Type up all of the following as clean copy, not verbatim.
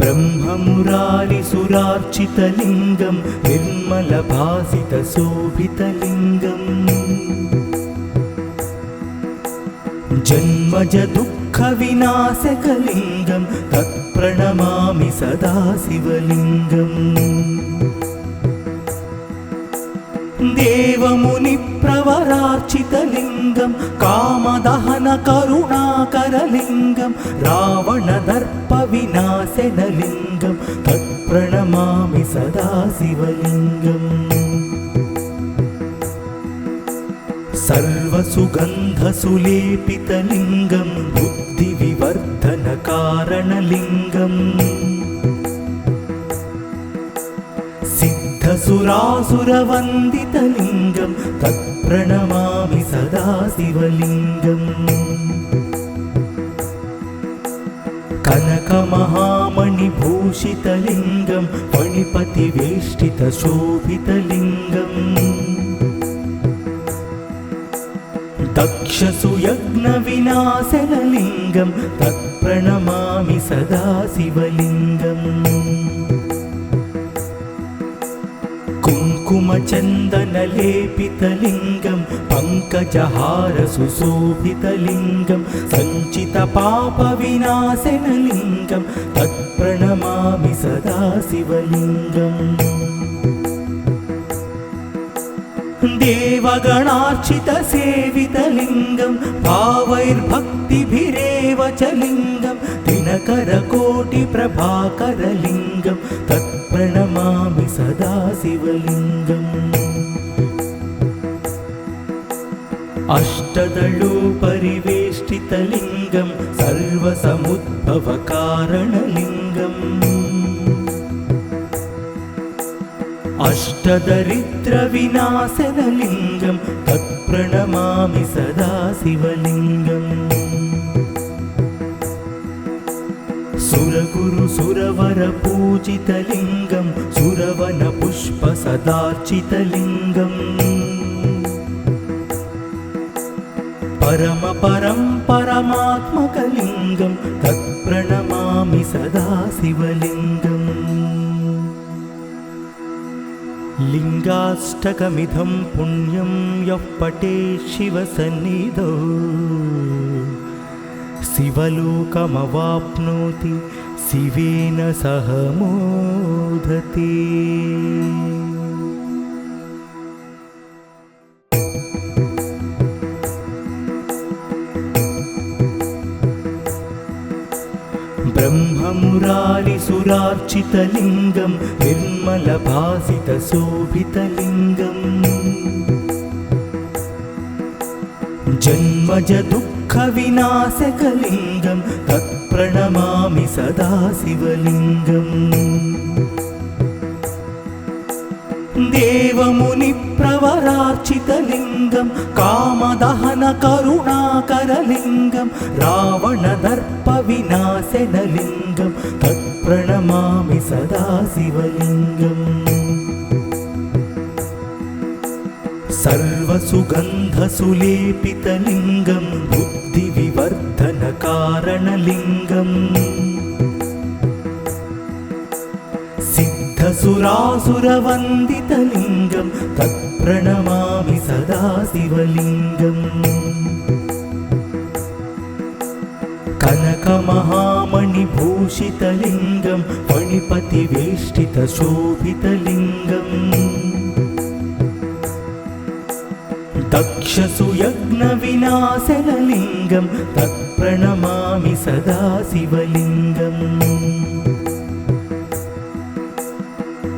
ब्रह्ममुरारिसुरार्चितलिङ्गं निर्मलभासितशोभितलिङ्गम् जन्मज दुःखविनाशकलिङ्गं तत्प्रणमामि सदा शिवलिङ्गम् देवमुनिप्रवरार्चितलिङ्गं कामदहनकरुणाकरलिङ्गं रावणदर्पविनाशनलिङ्गं तत्प्रणमामि सदा शिवलिङ्गम् सर्वसुगन्धसुलेपितलिङ्गं बुद्धिविवर्धनकारणलिङ्गम् सिद्धसुरासुरवन्दितलिङ्गं तत्प्रणमामि सदा शिवलिङ्गम् कनकमहामणिभूषितलिङ्गं फणिपतिवेष्टितशोभितलिङ्गम् दक्षसुयज्ञविनाशनलिङ्गं तत्प्रणमामि सदा शिवलिङ्गम् कुङ्कुमचन्दनलेपितलिङ्गं पङ्कजहारसुशोभितलिङ्गं सञ्चितपापविनाशनलिङ्गं तत्प्रणमामि सदा शिवलिङ्गम् देवगणार्चितसेवितलिङ्गं भावैर्भक्तिभिरेव च लिङ्गं दिनकरकोटिप्रभाकरलिङ्गं तत्प्रणमामि सदा शिवलिङ्गम् अष्टदलोपरिवेष्टितलिङ्गं सर्वसमुद्भवकारणलिङ्गम् अष्टदरिद्रविनाशनलिङ्गं तत्प्रणमामि सदा शिवलिङ्गम् सुरगुरुसुरवरपूजितलिङ्गं सुरवनपुष्पसदार्चितलिङ्गम् परमात्मकलिङ्गं तत्प्रणमामि सदा शिवलिङ्गम् लिङ्गाष्टकमिदं पुण्यं यः पठेत् शिवसन्निधौ शिवलोकमवाप्नोति शिवेन सह मोदते। ब्रह्ममुरारिसुरार्चितलिङ्गं निर्मलभासितशोभितलिङ्गम् जन्मज दुःखविनाशकलिङ्गं तत्प्रणमामि सदा शिवलिङ्गम् देवमुनिप्रवरार्चितलिङ्गं कामदहनकरुणाकरलिङ्गं रावणदर्पविनाशनलिङ्गं तत्प्रणमामि सदा शिवलिङ्गम् सर्वसुगन्धसुलेपितलिङ्गं बुद्धिविवर्धनकारणलिङ्गम् सिद्धसुरासुरवन्दितलिङ्गं तत्प्रणमामि सदा शिवलिङ्गम् कनकमहामणिभूषितलिङ्गं फणिपतिवेष्टितशोभितलिङ्गम् दक्षसुयज्ञविनाशनलिङ्गं तत्प्रणमामि सदा शिवलिङ्गम्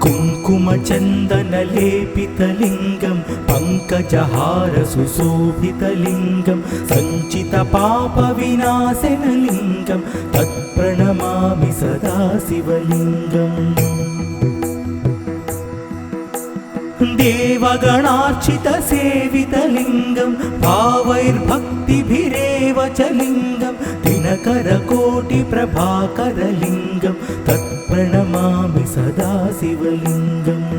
कुङ्कुमचन्दनलेपितलिङ्गं पङ्कजहारसुशोभितलिङ्गं सञ्चितपापविनाशनलिङ्गं तत्प्रणमामि सदा शिवलिङ्गम् देवगणार्चितसेवितलिङ्गं भावैर्भक्तिभिरेव च लिङ्गं दिनकरकोटिप्रभाकरलिङ्गं तत्प्रणमामि सदा शिवलिङ्गम्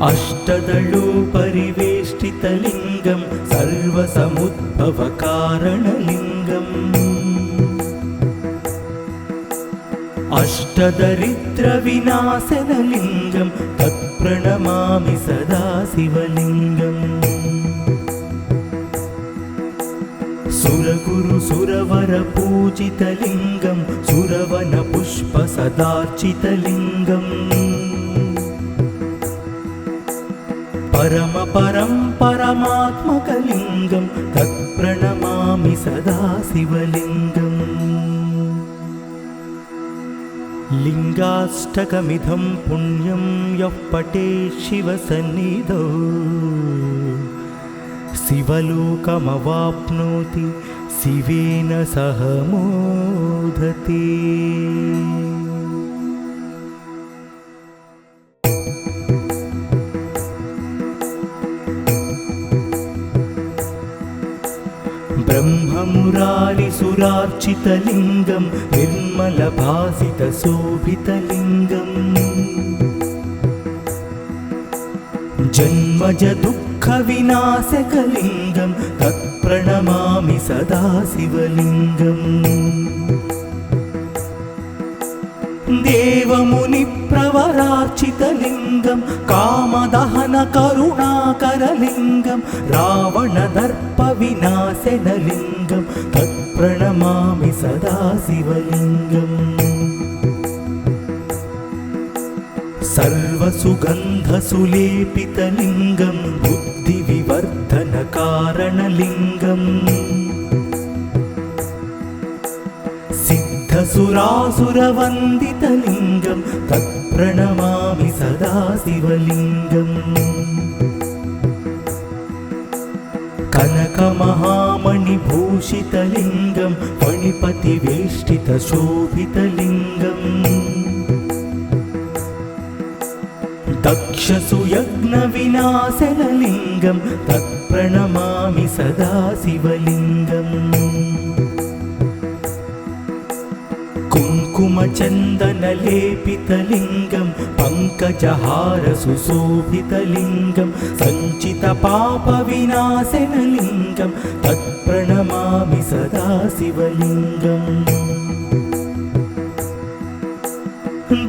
अष्टदलोपरिवेष्टितलिङ्गं सर्वसमुद्भवकारणलिङ्गम् अष्टदरिद्रविनाशनलिङ्गं तत्प्रणमामि सदा शिवलिङ्गम् सुरगुरुसुरवरपूजितलिङ्गं सुरवनपुष्पसदार्चितलिङ्गम् परमपरं परमात्मकलिङ्गं तत्प्रणमामि सदा शिवलिङ्गम् लिङ्गाष्टकमिदं पुण्यं यः पठेत् शिवसन्निधौ शिवलोकमवाप्नोति शिवेन सह मोदते। ब्रह्ममुरारिसुरार्चितलिङ्गं निर्मलभासितशोभितलिङ्गम् जन्मज दुःखविनाशकलिङ्गं तत्प्रणमामि सदा शिवलिङ्गम् देवमुनिप्रवरार्चितलिङ्गं कामदहनकरुणाकरलिङ्गं रावणदर्पविनाशनलिङ्गं तत्प्रणमामि सदा शिवलिङ्गम् सर्वसुगन्धसुलेपितलिङ्गं बुद्धिविवर्धनकारणलिङ्गम् सिद्धसुरासुरवन्दितलिङ्गं तत्प्रणमामि सदा शिवलिङ्गम् कनकमहामणिभूषितलिङ्गं फणिपतिवेष्टितशोभितलिङ्गम् दक्षसुयज्ञविनाशनलिङ्गं तत्प्रणमामि सदा शिवलिङ्गम् कुङ्कुमचन्दनलेपितलिङ्गं पङ्कजहारसुशोभितलिङ्गं सञ्चितपापविनाशनलिङ्गं तत्प्रणमामि सदा शिवलिङ्गम्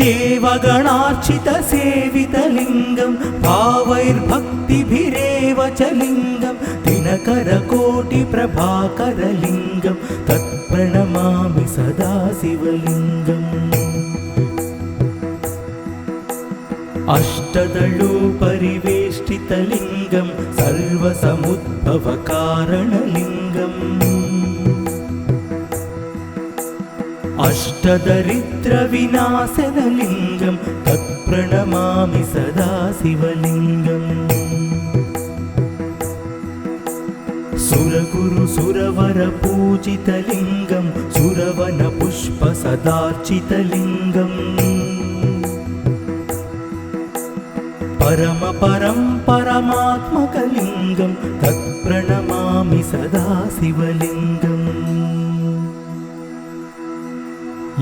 देवगणार्चितसेवितलिङ्गं भावैर्भक्तिभिरेव च लिङ्गं दिनकरकोटिप्रभाकरलिङ्गं तत्प्रणमामि सदा शिवलिङ्गम् अष्टदलोपरिवेष्टितलिङ्गं सर्वसमुद्भवकारणलिङ्गम् अष्टदरिद्रविनाशनलिङ्गं तत्प्रणमामि सदा शिवलिङ्गम् सुरगुरुसुरवरपूजितलिङ्गं सुरवनपुष्पसदार्चितलिङ्गम् परमपरं परमात्मकलिङ्गं तत्प्रणमामि सदा शिवलिङ्गम्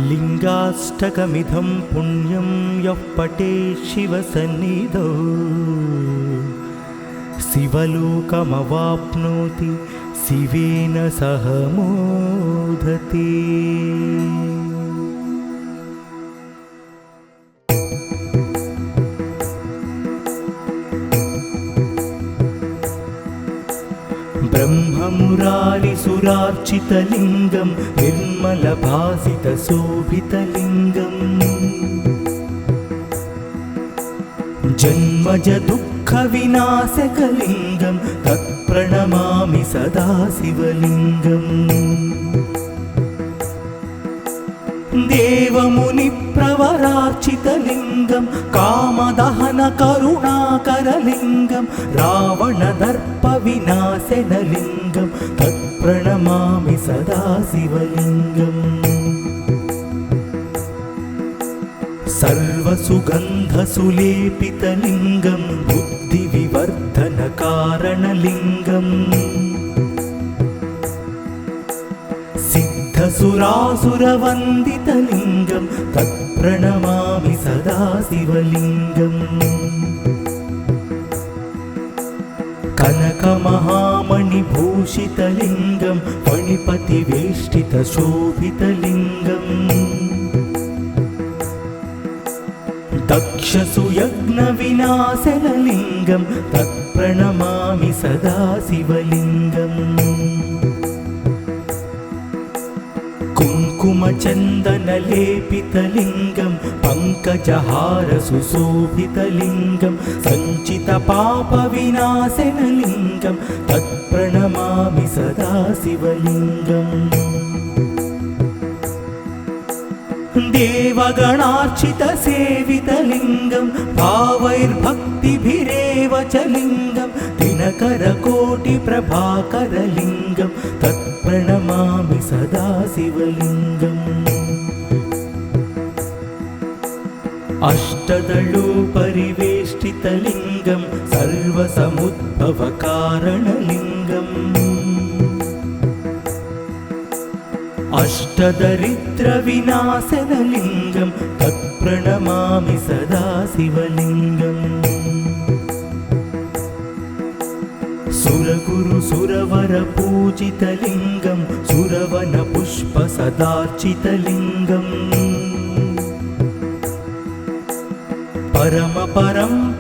लिङ्गाष्टकमिदं पुण्यं यः पठेत् शिवसन्निधौ शिवलोकमवाप्नोति शिवेन सह मोदते। ब्रह्ममुरारिसुरार्चितलिङ्गं निर्मलभासितशोभितलिङ्गम् जन्मज दुःखविनाशकलिङ्गं तत्प्रणमामि सदा शिवलिङ्गम् देवमुनिप्रवरार्चितलिङ्गं कामदहनकरुणाकरलिङ्गं रावणदर्पविनाशनलिङ्गं तत्प्रणमामि सदा शिवलिङ्गम् सर्वसुगन्धसुलेपितलिङ्गं बुद्धिविवर्धनकारणलिङ्गम् सिद्धसुरासुरवन्दितलिङ्गं तत्प्रणमामि सदा शिवलिङ्गम् कनकमहामणिभूषितलिङ्गं फणिपतिवेष्टितशोभितलिङ्गम् दक्षसुयज्ञविनाशनलिङ्गं तत्प्रणमामि सदा शिवलिङ्गम् कुङ्कुमचन्दनलेपितलिङ्गं पङ्कजहारसुशोभितलिङ्गं सञ्चितपापविनाशनलिङ्गं तत्प्रणमामि सदा शिवलिङ्गम् देवगणार्चितसेवितलिङ्गं भावैर्भक्तिभिरेव च लिङ्गं दिनकरकोटिप्रभाकरलिङ्गं तत्प्रणमामि सदा शिवलिङ्गम् अष्टदलोपरिवेष्टितलिङ्गं सर्वसमुद्भवकारणलिङ्गम् अष्टदरिद्रविनाशनलिङ्गं तत्प्रणमामि सदा शिवलिङ्गम् सुरगुरुसुरवरपूजितलिङ्गं सुरवनपुष्पसदार्चितलिङ्गम्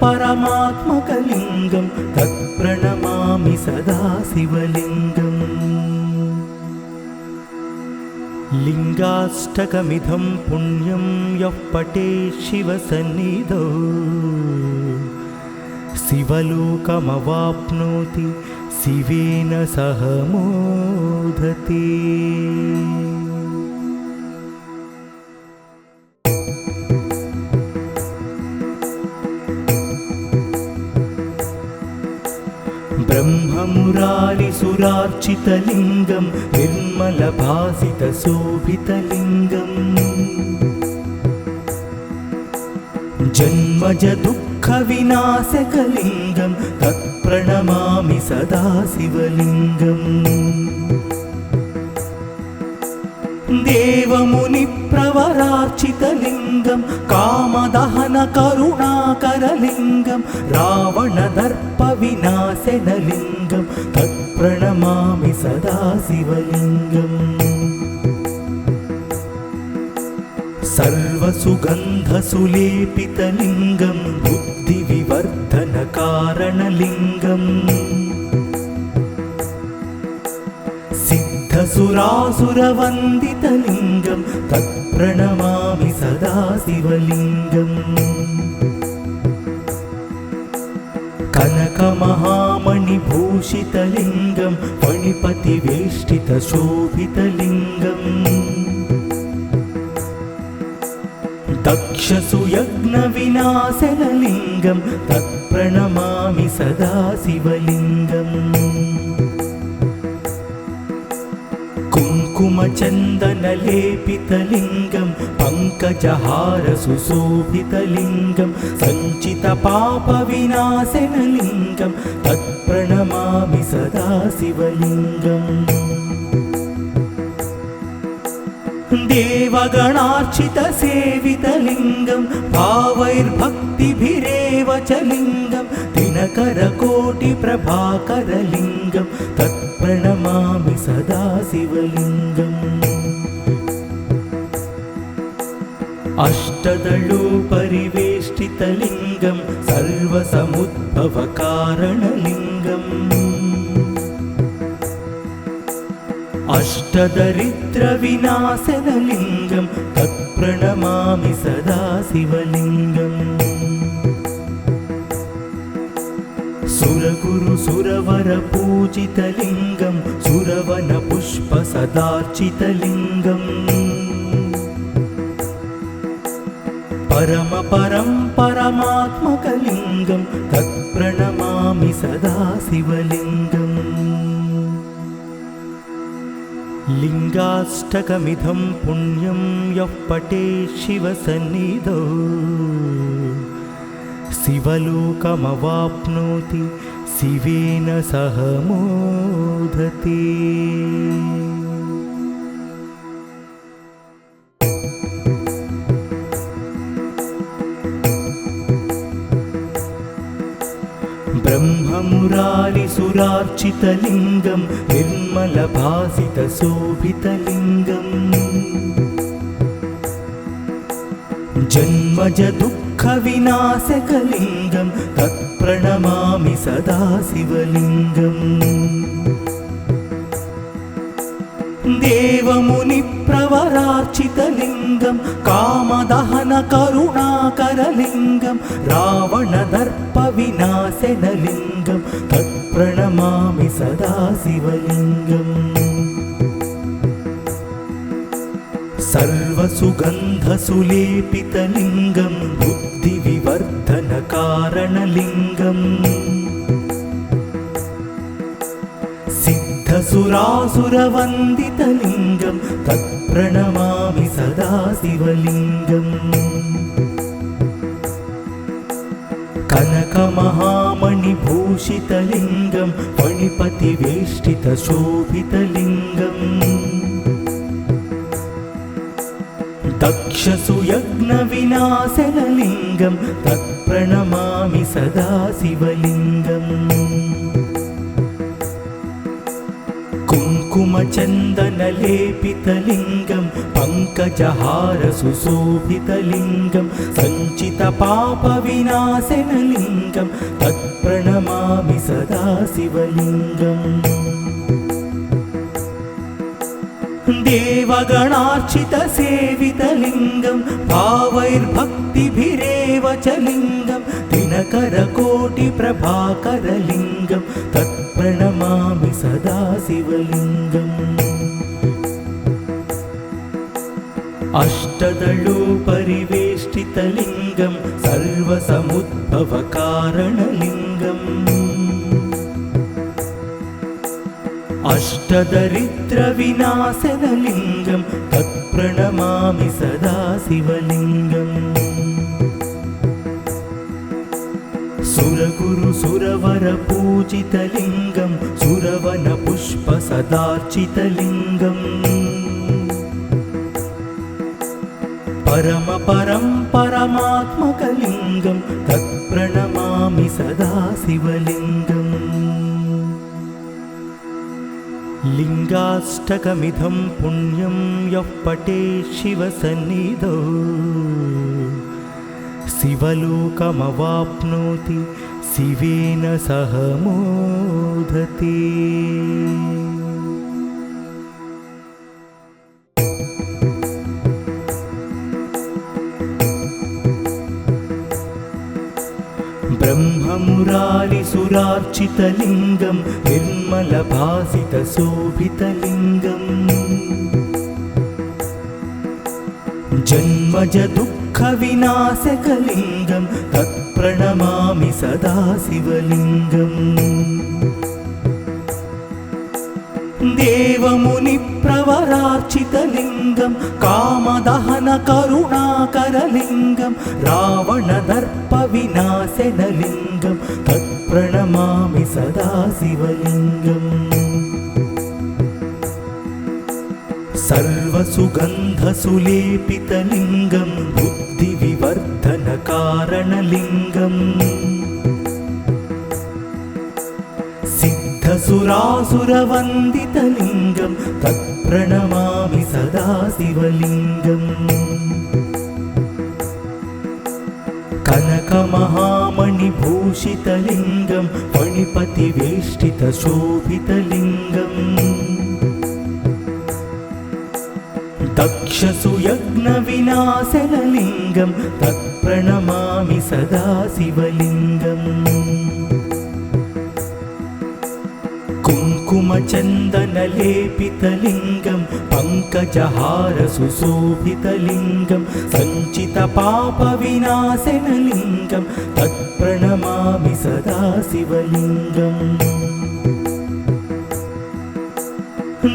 परमात्मकलिङ्गं तत्प्रणमामि सदा शिवलिङ्गम् लिङ्गाष्टकमिदं पुण्यं यः पठेत् शिवसन्निधौ शिवलोकमवाप्नोति शिवेन सह मोदते। ब्रह्ममुरारिसुरार्चितलिङ्गं निर्मलभासितशोभितलिङ्गम् जन्मजदुःखविनाशकलिङ्गं तत्प्रणमामि सदा शिवलिङ्गम् देवमुनिप्रवरार्चितलिङ्गं कामदहनकरुणाकरलिङ्गं रावणदर्पविनाशनलिङ्गं तत्प्रणमामि सदा शिवलिङ्गम् सर्वसुगन्धसुलेपितलिङ्गं बुद्धिविवर्धनकारणलिङ्गम् सिद्धसुरासुरवन्दितलिङ्गं तत्प्रणमामि सदा शिवलिङ्गम् कनकमहामणिभूषितलिङ्गं फणिपतिवेष्टितशोभितलिङ्गम् दक्षसुयज्ञविनाशनलिङ्गं तत्प्रणमामि सदा शिवलिङ्गम् कुङ्कुमचन्दनलेपितलिङ्गं पङ्कजहारसुशोभितलिङ्गं सञ्चितपापविनाशनलिङ्गं तत्प्रणमामि सदा शिवलिङ्गम् देवगणार्चितसेवितलिङ्गं भावैर्भक्तिभिरेव च लिङ्गं दिनकरकोटिप्रभाकरलिङ्गं तत्प्रणमामि सदा शिवलिङ्गम् अष्टदलोपरिवेष्टितलिङ्गं सर्वसमुद्भवकारणलिङ्गम् अष्टदरिद्रविनाशनलिङ्गं तत्प्रणमामि सदा शिवलिङ्गम् सुरगुरुसुरवरपूजितलिङ्गं सुरवनपुष्पसदार्चितलिङ्गम् परमात्मकलिङ्गं तत्प्रणमामि सदा शिवलिङ्गम् लिङ्गाष्टकमिदं पुण्यं यः पठेत् शिवसन्निधौ शिवलोकमवाप्नोति शिवेन सह मोदते। ब्रह्ममुरारिसुरार्चितलिङ्गं निर्मलभासितशोभितलिङ्गम् जन्मज दुःखविनाशकलिङ्गं तत्प्रणमामि सदा शिवलिङ्गम् देवमुनिप्रवरार्चितलिङ्गं कामदहनकरुणाकरलिङ्गं रावणदर्पविनाशनलिङ्गं तत्प्रणमामि सदा शिवलिङ्गम् सर्वसुगन्धसुलेपितलिङ्गं बुद्धिविवर्धनकारणलिङ्गम् सिद्धसुरासुरवन्दितलिङ्गं तत्प्रणमामि सदा शिवलिङ्गम् कनकमहामणिभूषितलिङ्गं फणिपतिवेष्टितशोभितलिङ्गम् दक्षसुयज्ञविनाशनलिङ्गं तत्प्रणमामि सदा शिवलिङ्गम् कुङ्कुमचन्दनलेपितलिङ्गं पङ्कजहारसुशोभितलिङ्गं सञ्चितपापविनाशनलिङ्गं तत्प्रणमामि सदा शिवलिङ्गम् देवगणार्चितसेवितलिङ्गं भावैर्भक्तिभिरेव च लिङ्गं दिनकरकोटिप्रभाकरलिङ्गं तत्प्रणमामि सदा शिवलिङ्गम् अष्टदलोपरिवेष्टितलिङ्गं सर्वसमुद्भवकारणलिङ्गम् अष्टदरिद्रविनाशनलिङ्गं तत्प्रणमामि सदा शिवलिङ्गम् सुरगुरुसुरवरपूजितलिङ्गं सुरवनपुष्पसदार्चितलिङ्गम् परमात्मकलिङ्गं तत्प्रणमामि सदा शिवलिङ्गम् लिङ्गाष्टकमिदं पुण्यं यः पठेत् शिवसन्निधौ शिवलोकमवाप्नोति शिवेन सह मोदते। ब्रह्ममुरारिसुरार्चितलिङ्गं निर्मलभासितशोभितलिङ्गम् जन्मज दुःखविनाशकलिङ्गं तत्प्रणमामि सदा शिवलिङ्गम् देवमुनिप्रवरार्चितलिङ्गं कामदहनकरुणाकरलिङ्गं रावणदर्पविनाशनलिङ्गं तत्प्रणमामि सदा शिवलिङ्गम् सर्वसुगन्धसुलेपितलिङ्गं बुद्धिविवर्धनकारणलिङ्गम् सिद्धसुरासुरवन्दितलिङ्गं तत्प्रणमामि सदा शिवलिङ्गम् कनकमहामणिभूषितलिङ्गं फणिपतिवेष्टितशोभितलिङ्गम् दक्षसुयज्ञविनाशनलिङ्गं तत्प्रणमामि सदा शिवलिङ्गम् कुङ्कुमचन्दनलेपितलिङ्गं पङ्कजहारसुशोभितलिङ्गं सञ्चितपापविनाशनलिङ्गं तत्प्रणमामि सदा शिवलिङ्गम्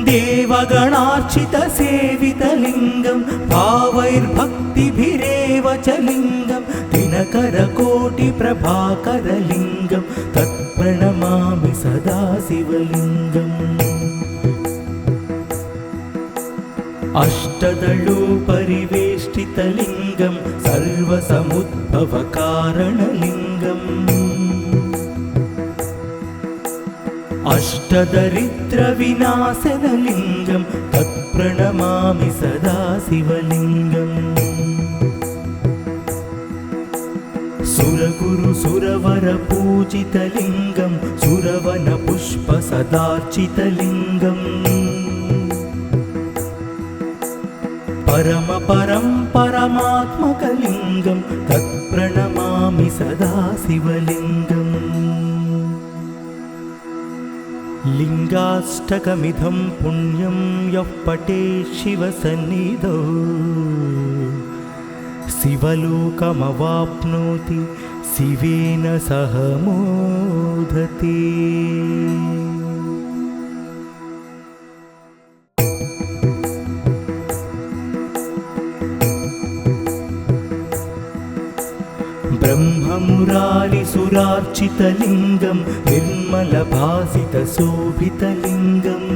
देवगणार्चितसेवितलिङ्गं भावैर्भक्तिभिरेव च लिङ्गं दिनकरकोटिप्रभाकरलिङ्गं तत्प्रणमामि सदा शिवलिङ्गम् अष्टदलोपरिवेष्टितलिङ्गं सर्वसमुद्भवकारणलिङ्गम् अष्टदरिद्रविनाशनलिङ्गं तत्प्रणमामि सदा शिवलिङ्गम् सुरगुरु सुरवर पूजितलिङ्गं सुरवन पुष्प सदार्चितलिङ्गम् परम परं परमात्मकलिङ्गं तत्प्रणमामि सदा शिवलिङ्गम् लिङ्गाष्टकमिदं पुण्यं यः पठेत् शिवसन्निधौ शिवलोकमवाप्नोति शिवेन सह मोदते। ब्रह्ममुरारिसुरार्चितलिङ्गं निर्मलभासितशोभितलिङ्गम्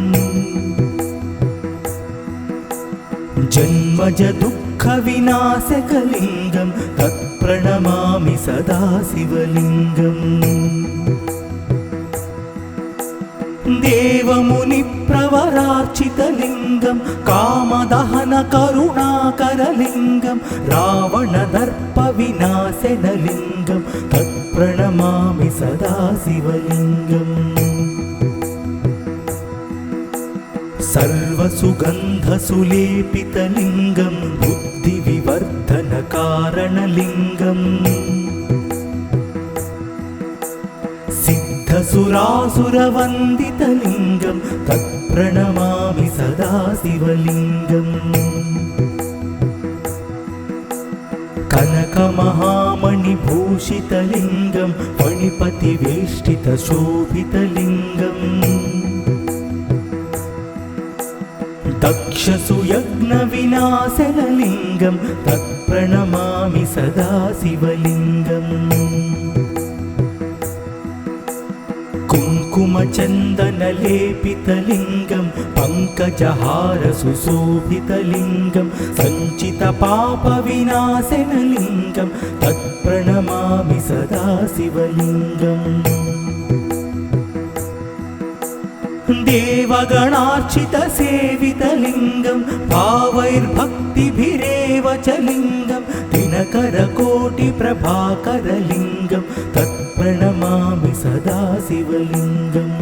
जन्मज दुःखविनाशकलिङ्गं तत्प्रणमामि सदा शिवलिङ्गम् देवमुनिप्रवरार्चितलिङ्गं कामदहनकरुणाकरलिङ्गं रावणदर्पविनाशनलिङ्गं तत्प्रणमामि सदा शिवलिङ्गम् सर्वसुगन्धसुलेपितलिङ्गं बुद्धिविवर्धनकारणलिङ्गम् सिद्धसुरासुरवन्दितलिङ्गं तत्प्रणमामि सदा शिवलिङ्गम् कनकमहामणिभूषितलिङ्गं फणिपतिवेष्टितशोभितलिङ्गम् दक्षसुयज्ञविनाशनलिङ्गं तत्प्रणमामि सदा शिवलिङ्गम् कुङ्कुमचन्दनलेपितलिङ्गं पङ्कजहारसुशोभितलिङ्गं सञ्चितपापविनाशनलिङ्गं तत्प्रणमामि सदा शिवलिङ्गम् देवगणार्चितसेवितलिङ्गं भावैर्भक्तिभिरेव च लिङ्गं दिनकरकोटिप्रभाकरलिङ्गं तत्प्रणमामि सदा शिवलिङ्गम्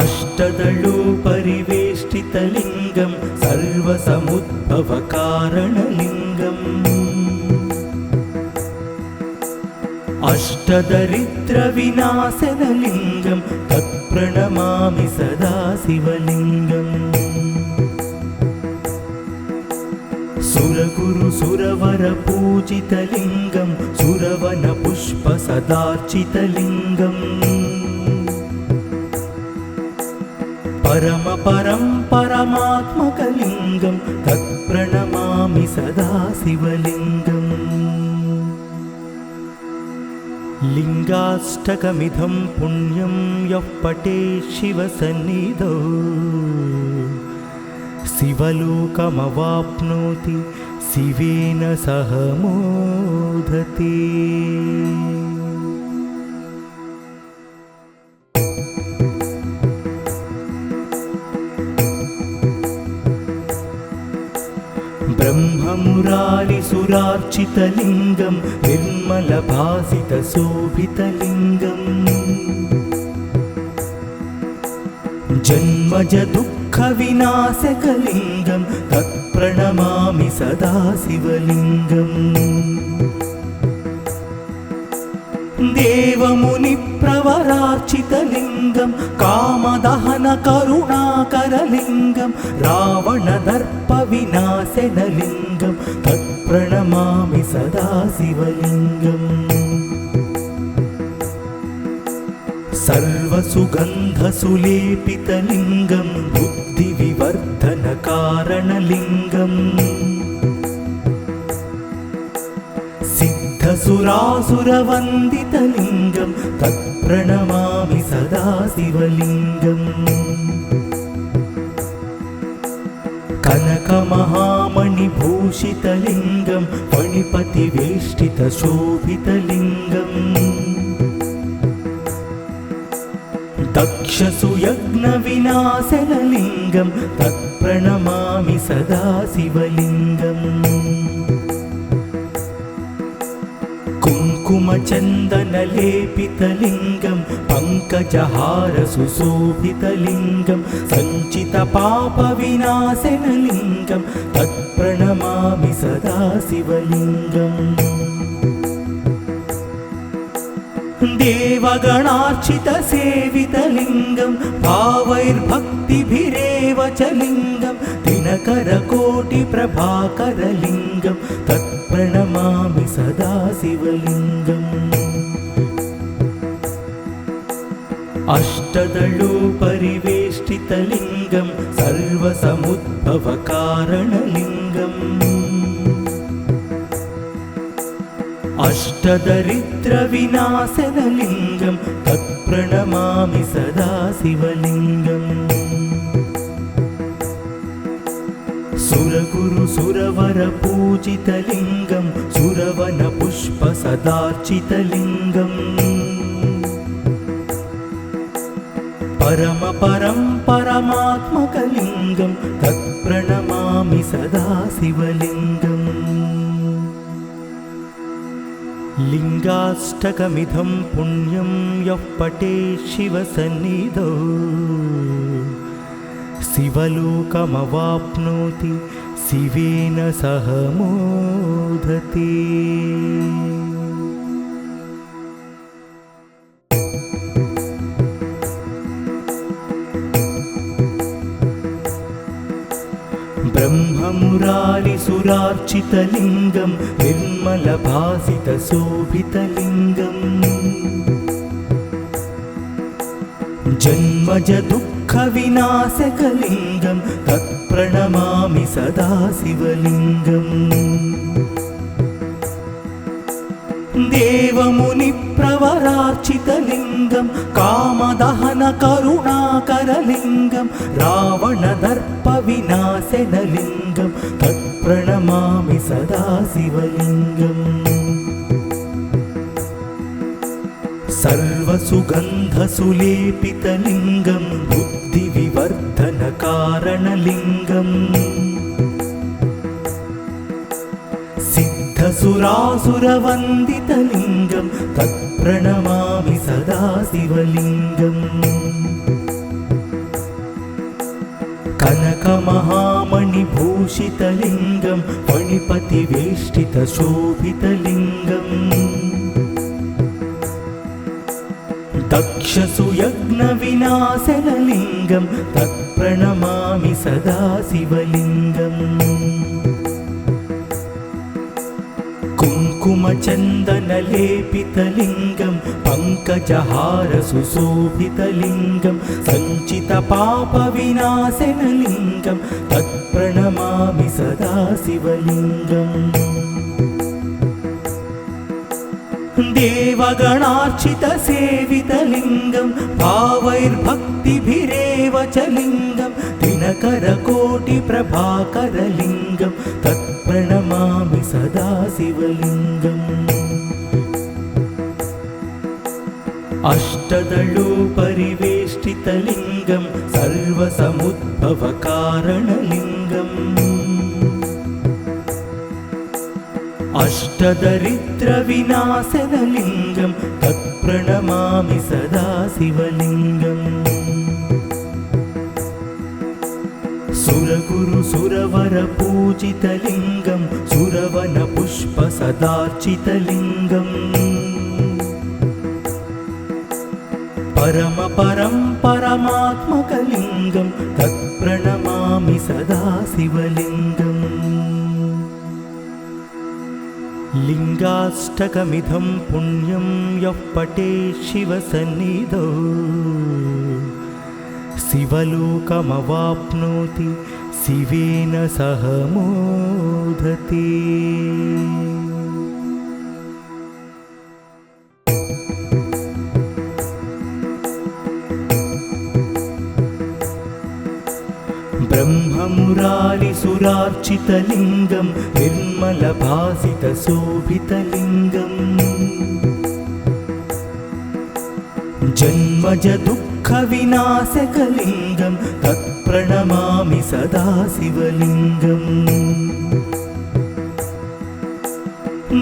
अष्टदलोपरिवेष्टितलिङ्गं सर्वसमुद्भवकारणलिङ्गम् अष्टदरिद्रविनाशनलिङ्गं तत्प्रणमामि सदा शिवलिङ्गम् सुरगुरु सुरवर पूजितलिङ्गं सुरवन पुष्प सदार्चितलिङ्गम् परम परं परमात्मकलिङ्गं तत्प्रणमामि सदा शिवलिङ्गम् लिङ्गाष्टकमिदं पुण्यं यः पठेत् शिवसन्निधौ शिवलोकमवाप्नोति शिवेन सह मोदते। ब्रह्ममुरारिसुरार्चितलिङ्गं निर्मलभासितशोभितलिङ्गम् जन्मज दुःखविनाशकलिङ्गं तत्प्रणमामि सदा शिवलिङ्गम् देवमुनिप्रवरार्चितलिङ्गं कामदहनकरुणाकरलिङ्गं रावणदर्पविनाशनलिङ्गं तत्प्रणमामि सदा शिवलिङ्गम् सर्वसुगन्धसुलेपितलिङ्गं बुद्धिविवर्धनकारणलिङ्गम् सिद्धसुरासुरवन्दितलिङ्गं तत्प्रणमामि सदा शिवलिङ्गम् कनकमहामणिभूषितलिङ्गं फणिपतिवेष्टितशोभितलिङ्गम् दक्षसुयज्ञविनाशनलिङ्गं तत्प्रणमामि सदा शिवलिङ्गम् कुङ्कुमचन्दनलेपितलिङ्गं पङ्कजहारसुशोभितलिङ्गं सञ्चितपापविनाशनलिङ्गं तत्प्रणमामि सदा शिवलिङ्गम् देवगणार्चितसेवितलिङ्गं भावैर्भक्तिभिरेव च लिङ्गं दिनकरकोटिप्रभाकरलिङ्गं तत्प्रणमामि सदा शिवलिङ्गम् अष्टदलोपरिवेष्टितलिङ्गं सर्वसमुद्भवकारणलिङ्गम् अष्टदरिद्रविनाशनलिङ्गं तत्प्रणमामि सदा शिवलिङ्गम् सुरगुरुसुरवरपूजितलिङ्गं सुरवनपुष्पसदार्चितलिङ्गम् परमात्मकलिङ्गं तत्प्रणमामि सदा शिवलिङ्गम् लिङ्गाष्टकमिदं पुण्यं यः पठेत् शिवसन्निधौ शिवलोकमवाप्नोति शिवेन सह मोदते। ब्रह्ममुरारिसुरार्चितलिङ्गं निर्मलभासितशोभितलिङ्गम् जन्मजदुःखविनाशकलिङ्गं तत्प्रणमामि सदा शिवलिङ्गम् देवमुनिप्रवरार्चितलिङ्गं कामदहनकरुणाकरलिङ्गं रावणदर्पविनाशनलिङ्गं तत्प्रणमामि सदा शिवलिङ्गम् सर्वसुगन्धसुलेपितलिङ्गं बुद्धिविवर्धनकारणलिङ्गम् सिद्धसुरासुरवन्दितलिङ्गं तत्प्रणमामि सदा शिवलिङ्गम् कनकमहामणिभूषितलिङ्गं फणिपतिवेष्टितशोभितलिङ्गम् दक्षसुयज्ञविनाशनलिङ्गं तत्प्रणमामि सदा शिवलिङ्गम् कुङ्कुमचन्दनलेपितलिङ्गं पङ्कजहारसुशोभितलिङ्गं सञ्चितपापविनाशनलिङ्गं तत्प्रणमामि सदा शिवलिङ्गम् देवगणार्चितसेवितलिङ्गं भावैर्भक्तिभिरेव च लिङ्गं दिनकरकोटिप्रभाकरलिङ्गं तत्प्रणमामि सदा शिवलिङ्गम् अष्टदलोपरिवेष्टितलिङ्गं सर्वसमुद्भवकारणलिङ्गम् अष्टदरिद्रविनाशनलिङ्गं तत्प्रणमामि सदा शिवलिङ्गम् सुरगुरुसुरवरपूजितलिङ्गं सुरवनपुष्पसदार्चितलिङ्गम् परमात्मकलिङ्गं तत्प्रणमामि सदा शिवलिङ्गम् लिङ्गाष्टकमिदं पुण्यं यः पठेत् शिवसन्निधौ शिवलोकमवाप्नोति शिवेन सह मोदते। ब्रह्ममुरारिसुरार्चितलिङ्गं निर्मलभासितशोभितलिङ्गम् जन्मजदुःखविनाशकलिङ्गं तत्प्रणमामि सदा शिवलिङ्गम्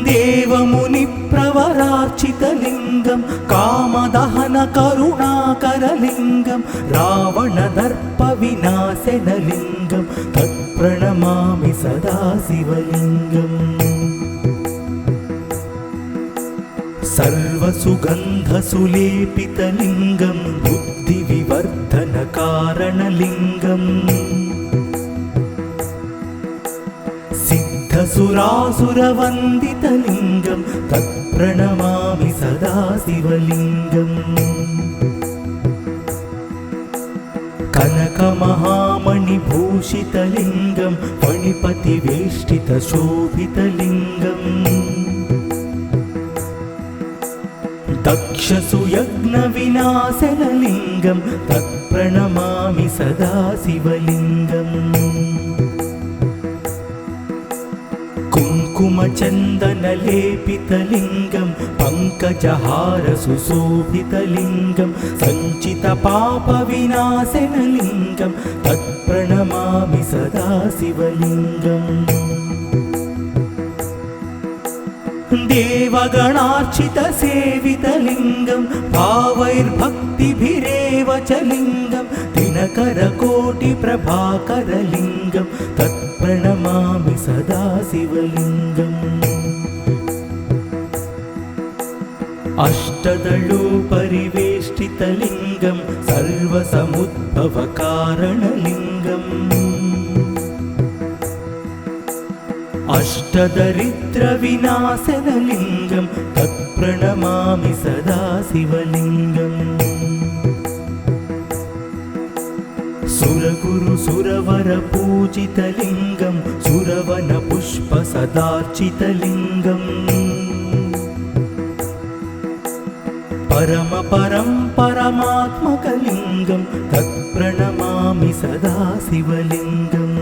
देवमुनिप्रवरार्चितलिङ्गं कामदहनकरुणाकरलिङ्गं रावणदर्पविनाशनलिङ्गं तत्प्रणमामि सदा शिवलिङ्गम् सर्वसुगन्धसुलेपितलिङ्गं बुद्धिविवर्धनकारणलिङ्गम् सिद्धसुरासुरवन्दितलिङ्गं तत्प्रणमामि सदा शिवलिङ्गम् कनकमहामणिभूषितलिङ्गं फणिपतिवेष्टितशोभितलिङ्गम् दक्षसुयज्ञविनाशनलिङ्गं तत्प्रणमामि सदा शिवलिङ्गम् कुङ्कुमचन्दनलेपितलिङ्गं पङ्कजहारसुशोभितलिङ्गं सञ्चितपापविनाशनलिङ्गं तत्प्रणमामि सदा शिवलिङ्गम् देवगणार्चितसेवितलिङ्गं भावैर्भक्तिभिरेव च लिङ्गं दिनकरकोटिप्रभाकरलिङ्गं तत्प्रणमामि सदा शिवलिङ्गम् अष्टदलोपरिवेष्टितलिङ्गं सर्वसमुद्भवकारणलिङ्गम् अष्टदरिद्रविनाशनलिङ्गं तत्प्रणमामि सदा शिवलिङ्गम् सुरगुरुसुरवरपूजितलिङ्गं सुरवनपुष्पसदार्चितलिङ्गम् परमात्मकलिङ्गं तत्प्रणमामि सदा शिवलिङ्गम्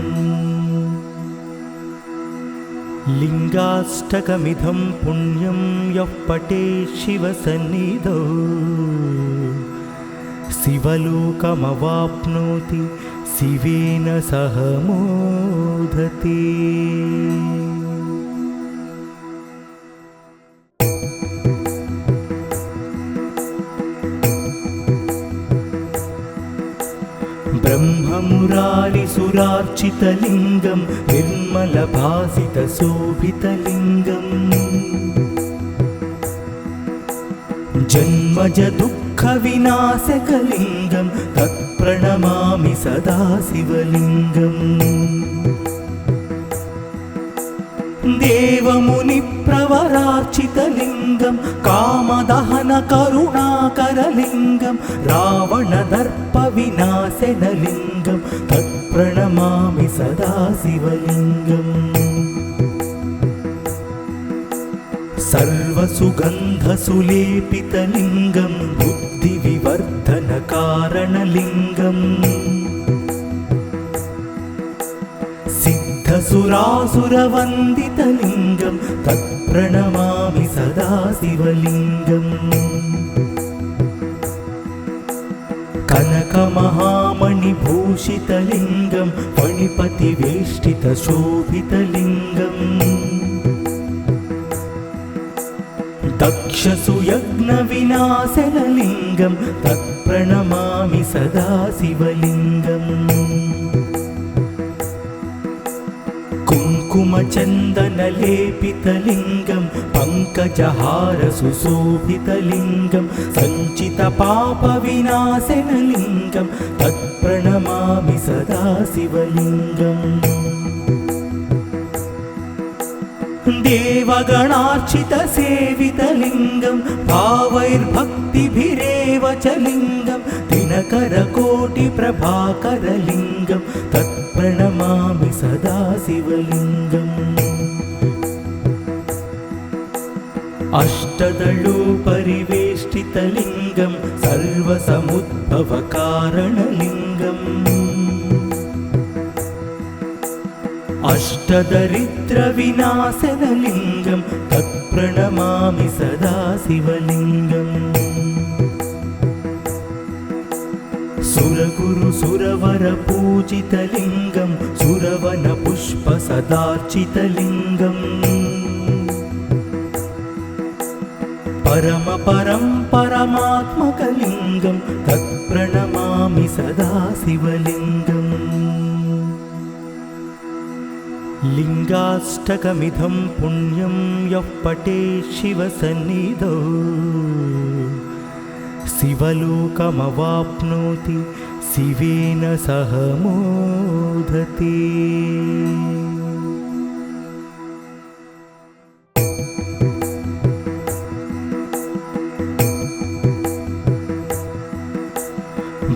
लिङ्गाष्टकमिदं पुण्यं यः पठेत् शिवसन्निधौ शिवलोकमवाप्नोति शिवेन सह मोदते। ब्रह्ममुरारिसुरार्चितलिङ्गं निर्मलभासितशोभितलिङ्गम् जन्मजदुःखविनाशकलिङ्गं तत्प्रणमामि सदा शिवलिङ्गम् देवमुनिप्रवरार्चितलिङ्गं कामदहनकरुणाकरलिङ्गं रावणदर्पविनाशनलिङ्गं तत्प्रणमामि सदा शिवलिङ्गम् सर्वसुगन्धसुलेपितलिङ्गं बुद्धिविवर्धनकारणलिङ्गम् सिद्धसुरासुरवन्दितलिङ्गं तत्प्रणमामि सदा शिवलिङ्गम् कनकमहामणिभूषितलिङ्गं फणिपतिवेष्टितशोभितलिङ्गम् दक्षसुयज्ञविनाशनलिङ्गं तत्प्रणमामि सदा शिवलिङ्गम् कुङ्कुमचन्दनलेपितलिङ्गं पङ्कजहारसुशोभितलिङ्गं सञ्चितपापविनाशनलिङ्गं तत्प्रणमामि सदा शिवलिङ्गम् देवगणार्चितसेवितलिङ्गं भावैर्भक्तिभिरेव च लिङ्गं दिनकरकोटिप्रभाकरलिङ्गं तत्प्रणमामि सदा शिवलिङ्गम् अष्टदलोपरिवेष्टितलिङ्गं सर्वसमुद्भवकारणलिङ्गम् अष्टदरिद्रविनाशनलिङ्गं तत्प्रणमामि सदा शिवलिङ्गम् सुरगुरुसुरवरपूजितलिङ्गं सुरवनपुष्पसदार्चितलिङ्गम् परमपरं परमात्मकलिङ्गं तत्प्रणमामि सदा शिवलिङ्गम् लिङ्गाष्टकमिदं पुण्यं यः पठेत् शिवसन्निधौ शिवलोकमवाप्नोति शिवेन सह मोदते।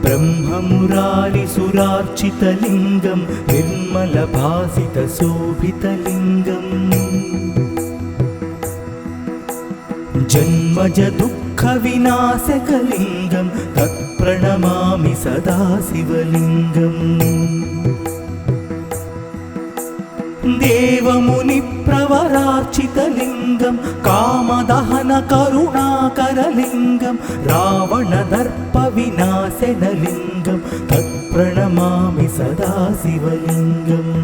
ब्रह्ममुरारिसुरार्चितलिङ्गं निर्मलभासितशोभितलिङ्गम् जन्मज दुःखविनाशकलिङ्गं तत्प्रणमामि सदा शिवलिङ्गम् देवमुनिप्रवरार्चितलिङ्गं कामदहनकरुणाकरलिङ्गं रावणदर्पविनाशनलिङ्गं तत्प्रणमामि सदा शिवलिङ्गम्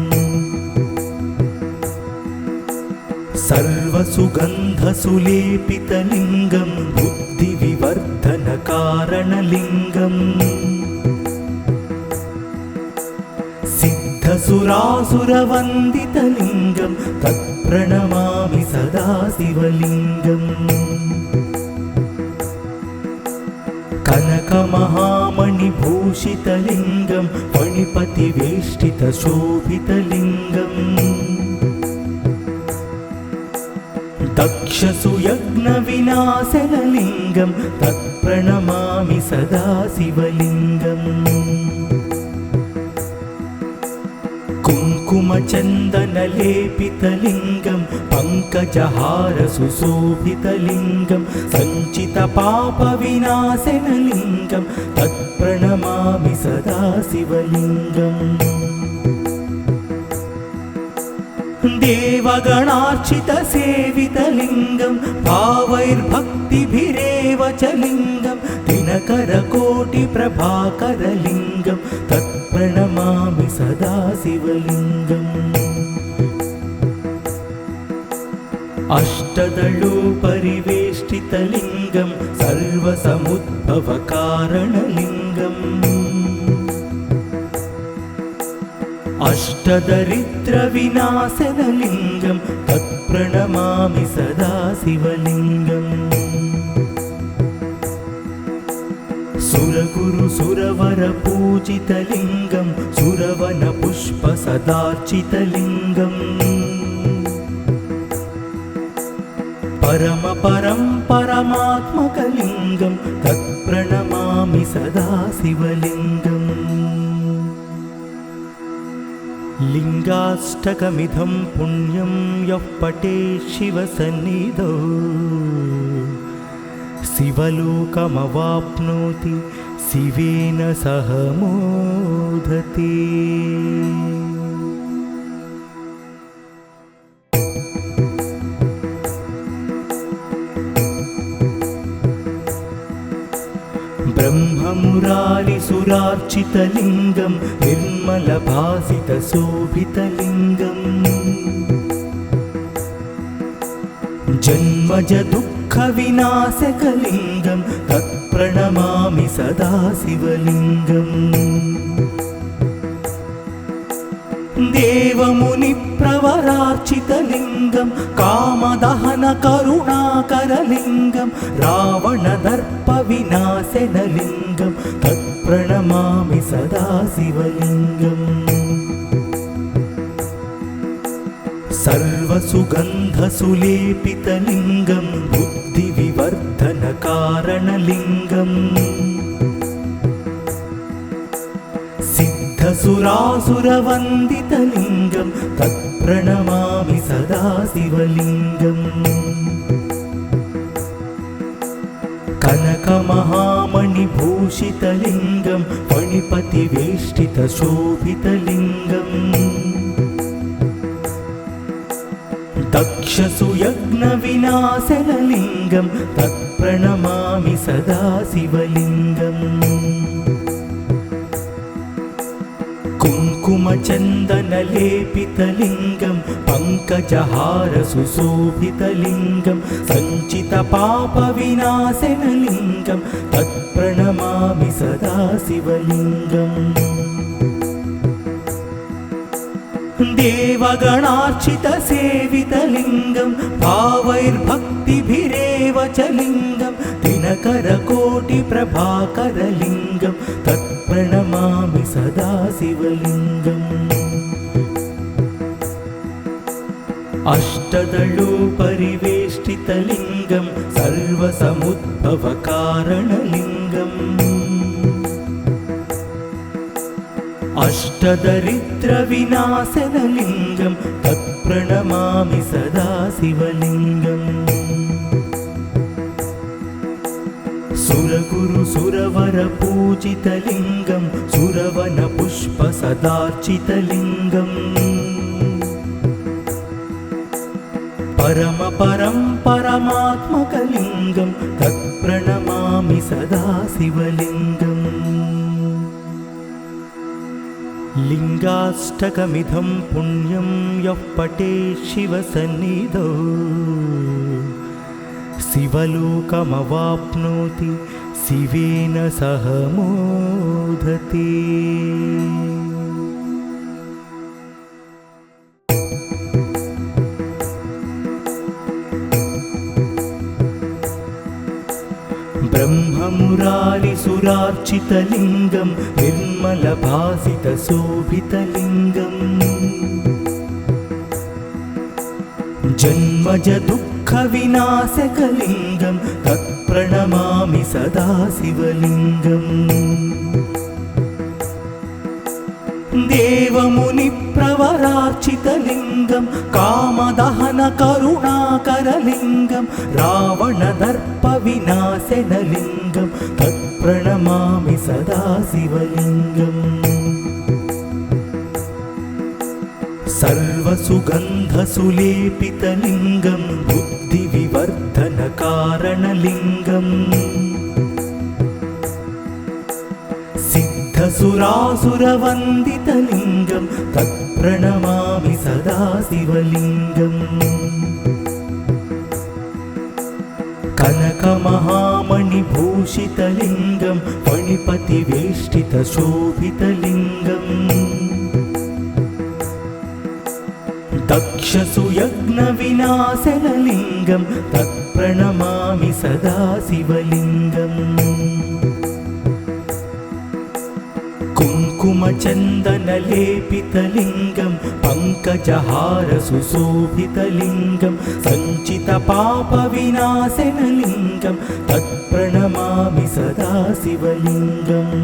सर्वसुगन्धसुलेपितलिङ्गं बुद्धिविवर्धनकारणलिङ्गम् सिद्धसुरासुरवन्दितलिङ्गं तत्प्रणमामि सदा शिवलिङ्गम् कनकमहामणिभूषितलिङ्गं फणिपतिवेष्टितशोभितलिङ्गम् दक्षसुयज्ञविनाशनलिङ्गं तत्प्रणमामि सदा शिवलिङ्गम् कुङ्कुमचन्दनलेपितलिङ्गं पङ्कजहारसुशोभितलिङ्गं सञ्चितपापविनाशनलिङ्गं तत्प्रणमामि सदा शिवलिङ्गम् देवगणार्चितसेवितलिङ्गं भावैर्भक्तिभिरेव च लिङ्गं दिनकरकोटिप्रभाकरलिङ्गं तत्प्रणमामि सदा शिवलिङ्गम् अष्टदलोपरिवेष्टितलिङ्गं सर्वसमुद्भवकारणलिङ्गम् अष्टदरिद्रविनाशनलिङ्गं तत्प्रणमामि सदा शिवलिङ्गम् सुरगुरुसुरवरपूजितलिङ्गं सुरवनपुष्पसदार्चितलिङ्गम् परमपरं परमात्मकलिङ्गं तत्प्रणमामि सदा शिवलिङ्गम् लिङ्गाष्टकमिदं पुण्यं यः पठेत् शिवसन्निधौ शिवलोकमवाप्नोति शिवेन सह मोदते। ब्रह्ममुरारिसुरार्चितलिङ्गं निर्मलभासितशोभितलिङ्गम् जन्मज दुःखविनाशकलिङ्गं तत्प्रणमामि सदा शिवलिङ्गम् देवमुनिप्रवरार्चितलिङ्गं कामदहनकरुणाकरलिङ्गं रावणदर्पविनाशनलिङ्गं तत्प्रणमामि सदा शिवलिङ्गम् सर्वसुगन्धसुलेपितलिङ्गं बुद्धिविवर्धनकारणलिङ्गम् सिद्धसुरासुरवन्दितलिङ्गं तत्प्रणमामि सदा शिवलिङ्गम् कनकमहामणिभूषितलिङ्गं फणिपतिवेष्टितशोभितलिङ्गम् दक्षसुयज्ञविनाशनलिङ्गं तत्प्रणमामि सदा शिवलिङ्गम् कुङ्कुमचन्दनलेपितलिङ्गं पङ्कजहारसुशोभितलिङ्गं सञ्चितपापविनाशनलिङ्गं तत्प्रणमामि सदा शिवलिङ्गम् देवगणार्चितसेवितलिङ्गं भावैर्भक्तिभिरेव च लिङ्गं दिनकरकोटिप्रभाकरलिङ्गं तत्प्रणमामि सदा शिवलिङ्गम् अष्टदलोपरिवेष्टितलिङ्गं सर्वसमुद्भवकारणलिङ्गम् अष्टदरिद्रविनाशनलिङ्गं तत्प्रणमामि सदा शिवलिङ्गम् सुरगुरुसुरवरपूजितलिङ्गं सुरवनपुष्पसदार्चितलिङ्गम् परमात्मकलिङ्गं तत्प्रणमामि सदा शिवलिङ्गम् लिङ्गाष्टकमिदं पुण्यं यः पठेत् शिवसन्निधौ शिवलोकमवाप्नोति शिवेन सह मोदते। ब्रह्ममुरारिसुरार्चितलिङ्गं निर्मलभासितशोभितलिङ्गम् जन्मजदुःखविनाशकलिङ्गं तत्प्रणमामि सदा शिवलिङ्गम् देवमुनिप्रवरार्चितलिङ्गं कामदहनकरुणाकरलिङ्गं रावणदर्पविनाशनलिङ्गं तत्प्रणमामि सदा शिवलिङ्गम् सर्वसुगन्धसुलेपितलिङ्गं बुद्धिविवर्धनकारणलिङ्गम् सिद्धसुरासुरवन्दितलिङ्गं तत्प्रणमामि सदा शिवलिङ्गम् कनकमहामणिभूषितलिङ्गं फणिपतिवेष्टितशोभितलिङ्गम् दक्षसुयज्ञविनाशनलिङ्गं तत्प्रणमामि सदा शिवलिङ्गम् कुङ्कुमचन्दनलेपितलिङ्गं पङ्कजहारसुशोभितलिङ्गं सञ्चितपापविनाशनलिङ्गं तत्प्रणमामि सदा शिवलिङ्गम्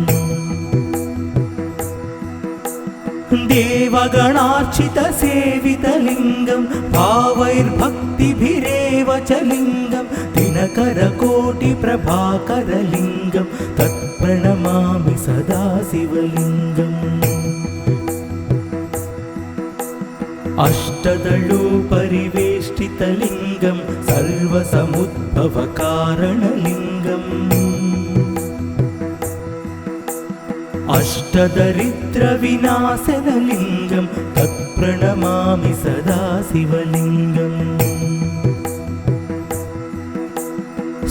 देवगणार्चितसेवितलिङ्गं भावैर्भक्तिभिरेव च लिङ्गं दिनकरकोटिप्रभाकरलिङ्गं तत्प्रणमामि सदा शिवलिङ्गम् अष्टदलोपरिवेष्टितलिङ्गं सर्वसमुद्भवकारणलिङ्गम् अष्टदरिद्रविनाशनलिङ्गं तत्प्रणमामि सदा शिवलिङ्गम्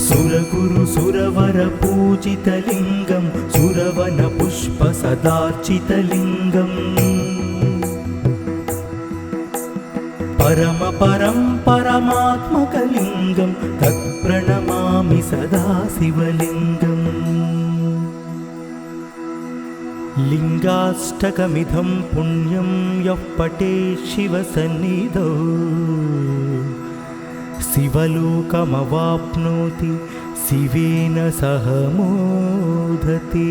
सुरगुरुसुरवरपूजितलिङ्गं सुरवनपुष्पसदार्चितलिङ्गम् परमात्मकलिङ्गं तत्प्रणमामि सदा शिवलिङ्गम् लिङ्गाष्टकमिदं पुण्यं यः पठेत् शिवसन्निधौ शिवलोकमवाप्नोति शिवेन सह मोदते।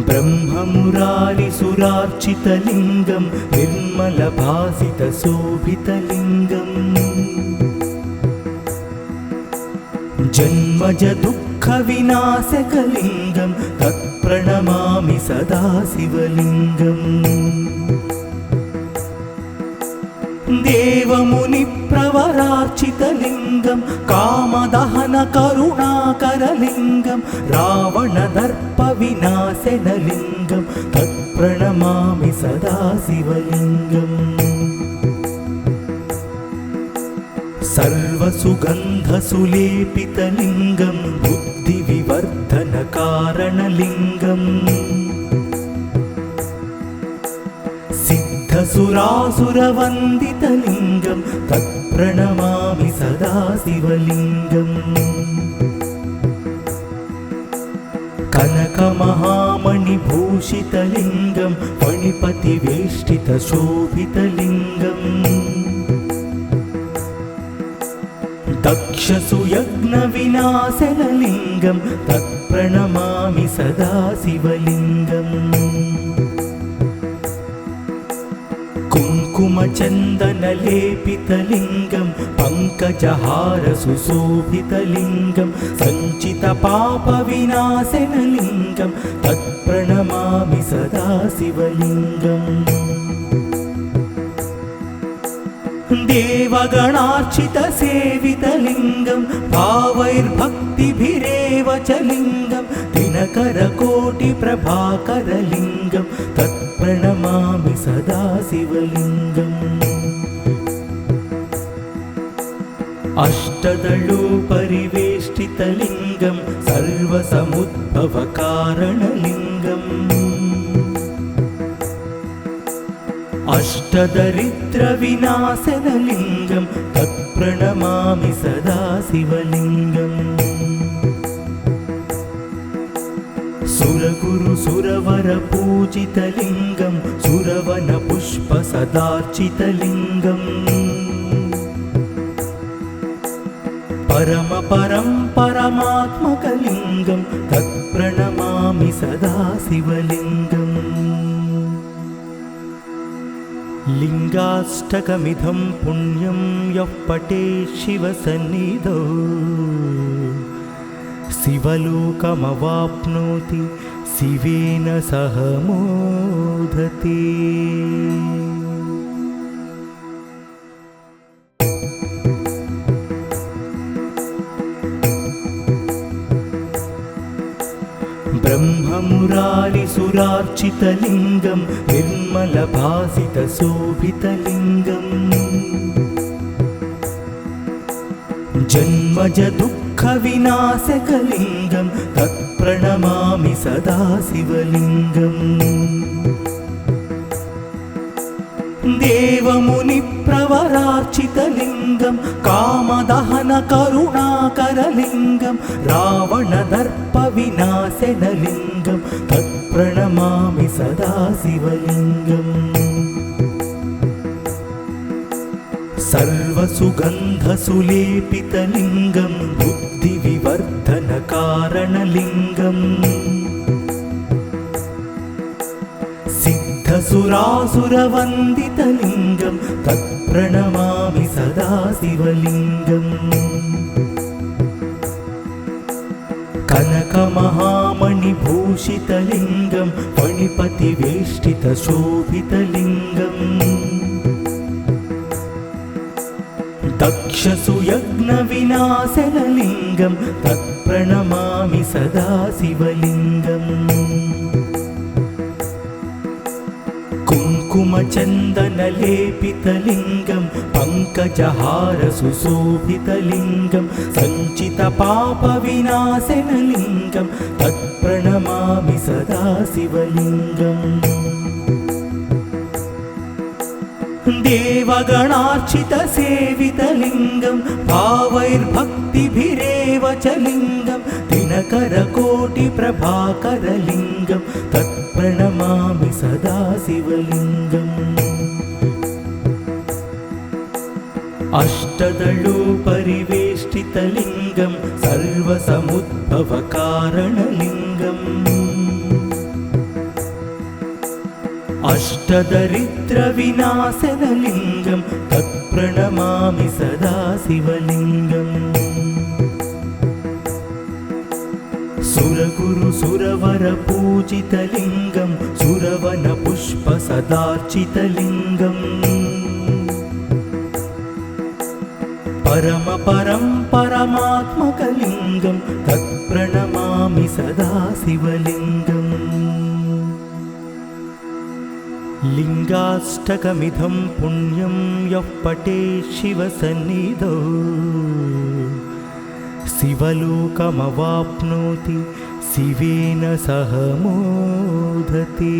ब्रह्ममुरारिसुरार्चितलिङ्गं निर्मलभासितशोभितलिङ्गम् जन्मजदुःखविनाशकलिङ्गं तत्प्रणमामि सदा शिवलिङ्गम् देवमुनिप्रवरार्चितलिङ्गं कामदहनकरुणाकरलिङ्गं रावणदर्पविनाशनलिङ्गं तत्प्रणमामि सदा शिवलिङ्गम् सर्वसुगन्धसुलेपितलिङ्गं बुद्धिविवर्धनकारणलिङ्गम् सिद्धसुरासुरवन्दितलिङ्गं तत्प्रणमामि सदा शिवलिङ्गम् कनकमहामणिभूषितलिङ्गं फणिपतिवेष्टितशोभितलिङ्गम् दक्षसुयज्ञविनाशनलिङ्गं तत्प्रणमामि सदा शिवलिङ्गम् कुङ्कुमचन्दनलेपितलिङ्गं पङ्कजहारसुशोभितलिङ्गं सञ्चितपापविनाशनलिङ्गं तत्प्रणमामि सदा शिवलिङ्गम् देवगणार्चितसेवितलिङ्गं भावैर्भक्तिभिरेव च लिङ्गं दिनकरकोटिप्रभाकरलिङ्गं तत्प्रणमामि सदा शिवलिङ्गम् अष्टदलोपरिवेष्टितलिङ्गं सर्वसमुद्भवकारणलिङ्गम् अष्टदरिद्रविनाशनलिङ्गं तत्प्रणमामि सदा शिवलिङ्गम् सुरगुरुसुरवरपूजितलिङ्गं सुरवनपुष्पसदार्चितलिङ्गम् परमात्मकलिङ्गं तत्प्रणमामि सदा शिवलिङ्गम् लिङ्गाष्टकमिदं पुण्यं यः पठेत् शिवसन्निधौ शिवलोकमवाप्नोति शिवेन सह मोदते। ब्रह्ममुरारिसुरार्चितलिङ्गं निर्मलभासितशोभितलिङ्गम् जन्मजदुःखविनाशकलिङ्गं तत्प्रणमामि सदा शिवलिङ्गम् देवमुनिप्रवरार्चितलिङ्गं कामदहनकरुणाकरलिङ्गं रावणदर्पविनाशनलिङ्गं तत्प्रणमामि सदा शिवलिङ्गम् सर्वसुगन्धसुलेपितलिङ्गं बुद्धिविवर्धनकारणलिङ्गम् सिद्धसुरासुरवन्दितलिङ्गं तत्प्रणमामि सदा शिवलिङ्गम् कनकमहामणिभूषितलिङ्गं फणिपतिवेष्टितशोभितलिङ्गम् दक्षसुयज्ञविनाशनलिङ्गं तत्प्रणमामि सदा शिवलिङ्गम् कुङ्कुमचन्दनलेपितलिङ्गं पङ्कजहारसुशोभितलिङ्गं सञ्चितपापविनाशनलिङ्गं तत्प्रणमामि सदा शिवलिङ्गम् देवगणार्चितसेवितलिङ्गं भावैर्भक्तिभिरेव च लिङ्गं दिनकरकोटिप्रभाकरलिङ्गं तत्प्रणमामि सदा शिवलिङ्गम् अष्टदलोपरिवेष्टितलिङ्गं सर्वसमुद्भवकारणलिङ्गम् अष्टदरिद्रविनाशनलिङ्गं तत्प्रणमामि सदा शिवलिङ्गम् सुरगुरुसुरवरपूजितलिङ्गं सुरवनपुष्पसदार्चितलिङ्गम् परमपरं परमात्मकलिङ्गं तत्प्रणमामि सदा शिवलिङ्गम् लिङ्गाष्टकमिदं पुण्यं यः पठेत् शिवसन्निधौ शिवलोकमवाप्नोति शिवेन सह मोदते।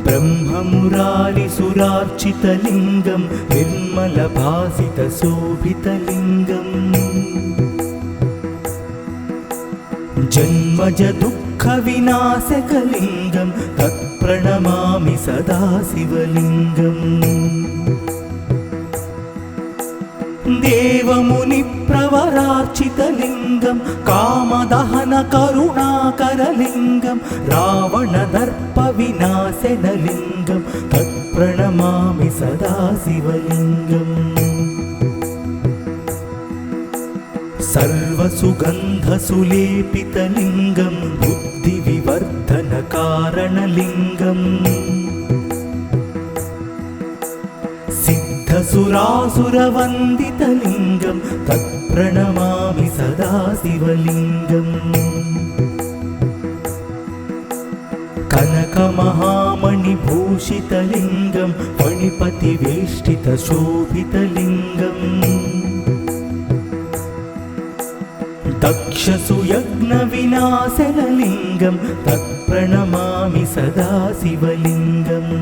ब्रह्ममुरारिसुरार्चितलिङ्गं निर्मलभासितशोभितलिङ्गम् जन्मज दुःखविनाशकलिङ्गं तत्प्रणमामि सदा शिवलिङ्गम् देवमुनिप्रवरार्चितलिङ्गं कामदहनकरुणाकरलिङ्गं रावणदर्पविनाशनलिङ्गं तत्प्रणमामि सदा शिवलिङ्गम् सर्वसुगन्धसुलेपितलिङ्गं बुद्धिविवर्धनकारणलिङ्गम् सिद्धसुरासुरवन्दितलिङ्गं तत्प्रणमामि सदा शिवलिङ्गम् कनकमहामणिभूषितलिङ्गं फणिपतिवेष्टितशोभितलिङ्गम् दक्षसुयज्ञविनाशनलिङ्गं तत्प्रणमामि सदा शिवलिङ्गम्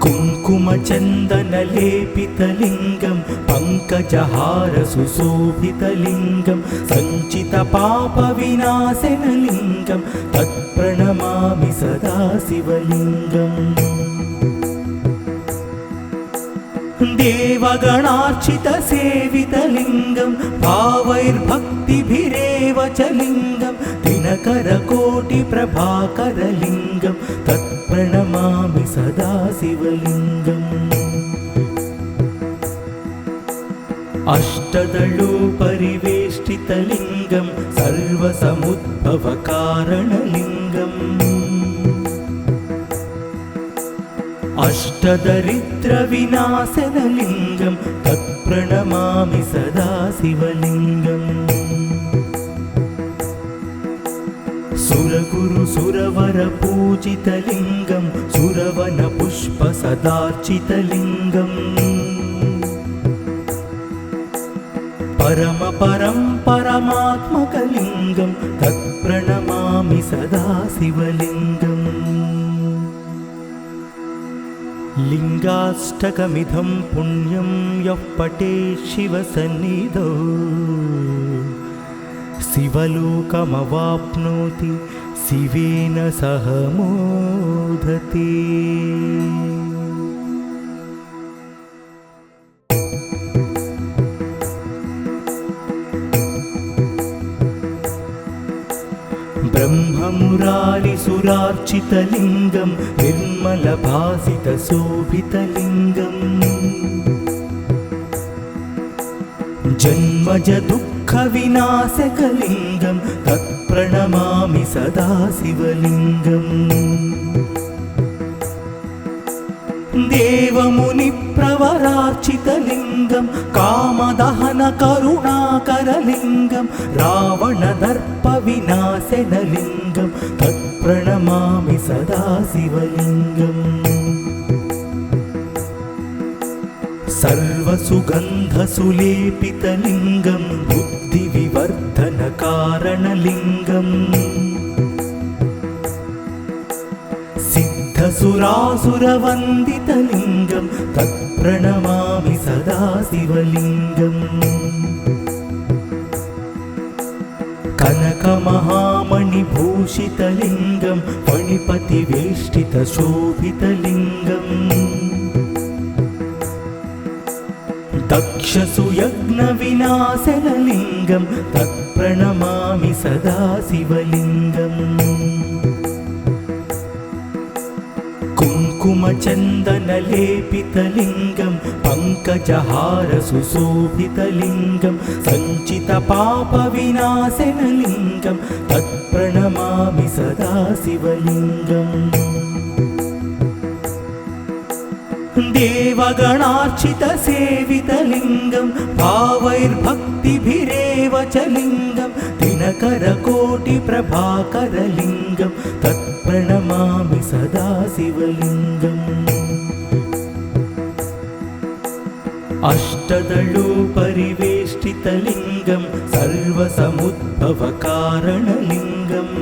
कुङ्कुमचन्दनलेपितलिङ्गं पङ्कजहारसुशोभितलिङ्गं सञ्चितपापविनाशनलिङ्गं तत्प्रणमामि सदा शिवलिङ्गम् देवगणार्चितसेवितलिङ्गं भावैर्भक्तिभिरेव च लिङ्गं दिनकरकोटिप्रभाकरलिङ्गं तत्प्रणमामि सदा शिवलिङ्गम् अष्टदलोपरिवेष्टितलिङ्गं सर्वसमुद्भवकारणलिङ्गम् अष्टदरिद्रविनाशनलिङ्गं तत्प्रणमामि सदा शिवलिङ्गम् सुरगुरुसुरवरपूजितलिङ्गं सुरवनपुष्पसदार्चितलिङ्गम् परमपरं परमात्मकलिङ्गं तत्प्रणमामि सदा शिवलिङ्गम् लिङ्गाष्टकमिदं पुण्यं यः पठेत् शिवसन्निधौ शिवलोकमवाप्नोति शिवेन सह मोदते। ब्रह्ममुरारिसुरार्चितलिङ्गं निर्मलभासितशोभितलिङ्गम् जन्मज दुःखविनाशकलिङ्गं तत्प्रणमामि सदा शिवलिङ्गम् देवमुनिप्रवरार्चितलिङ्गं कामदहनकरुणाकरलिङ्गं रावणदर्पविनाशनलिङ्गं तत्प्रणमामि सदा शिवलिङ्गम् सर्वसुगन्धसुलेपितलिङ्गं बुद्धिविवर्धनकारणलिङ्गम् सिद्धसुरासुरवन्दितलिङ्गं तत्प्रणमामि सदा शिवलिङ्गम् कनकमहामणिभूषितलिङ्गं फणिपतिवेष्टितशोभितलिङ्गम् दक्षसुयज्ञविनाशनलिङ्गं तत्प्रणमामि सदा शिवलिङ्गम् कुङ्कुमचन्दनलेपितलिङ्गं पङ्कजहारसुशोभितलिङ्गं सञ्चितपापविनाशनलिङ्गं तत्प्रणमामि सदा शिवलिङ्गम् देवगणार्चितसेवितलिङ्गं भावैर्भक्तिभिरेव च लिङ्गं दिनकरकोटिप्रभाकरलिङ्गं तत्प्रणमामि सदा शिवलिङ्गम् अष्टदलोपरिवेष्टितलिङ्गं सर्वसमुद्भवकारणलिङ्गम्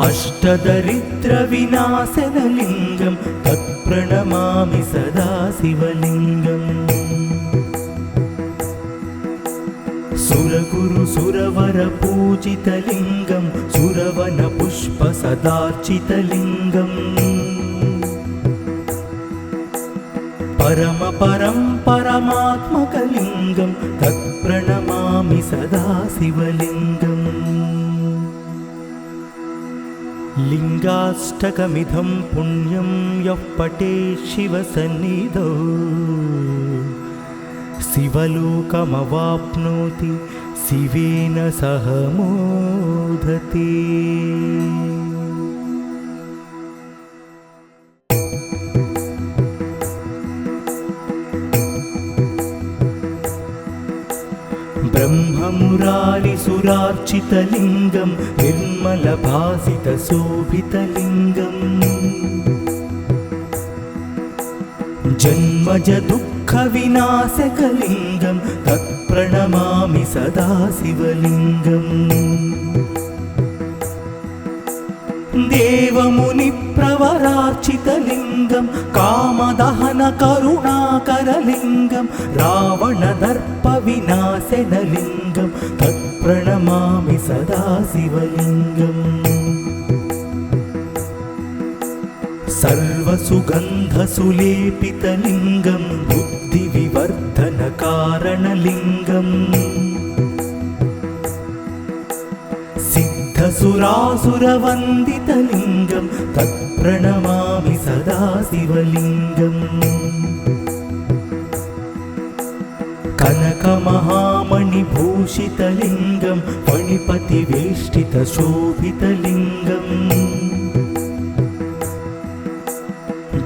अष्टदरिद्रविनाशनलिङ्गं तत्प्रणमामि सदा शिवलिङ्गम् सुरगुरुसुरवरपूजितलिङ्गं सुरवनपुष्पसदार्चितलिङ्गम् परमात्मकलिङ्गं तत्प्रणमामि सदा शिवलिङ्गम् लिङ्गाष्टकमिदं पुण्यं यः पठेत् शिवसन्निधौ शिवलोकमवाप्नोति शिवेन सह मोदते। ब्रह्ममुरारिसुरार्चितलिङ्गं निर्मलभासितशोभितलिङ्गम् जन्मजदुःखविनाशकलिङ्गं तत्प्रणमामि सदा शिवलिङ्गम् देवमुनिप्रवरार्चितलिङ्गं कामदहनकरुणाकरलिङ्गं रावणदर्पविनाशनलिङ्गं तत्प्रणमामि सदा शिवलिङ्गम् सर्वसुगन्धसुलेपितलिङ्गं बुद्धिविवर्धनकारणलिङ्गम् सिद्धसुरासुरवन्दितलिङ्गं तत्प्रणमामि सदा शिवलिङ्गम् कनकमहामणिभूषितलिङ्गं फणिपतिवेष्टितशोभितलिङ्गम्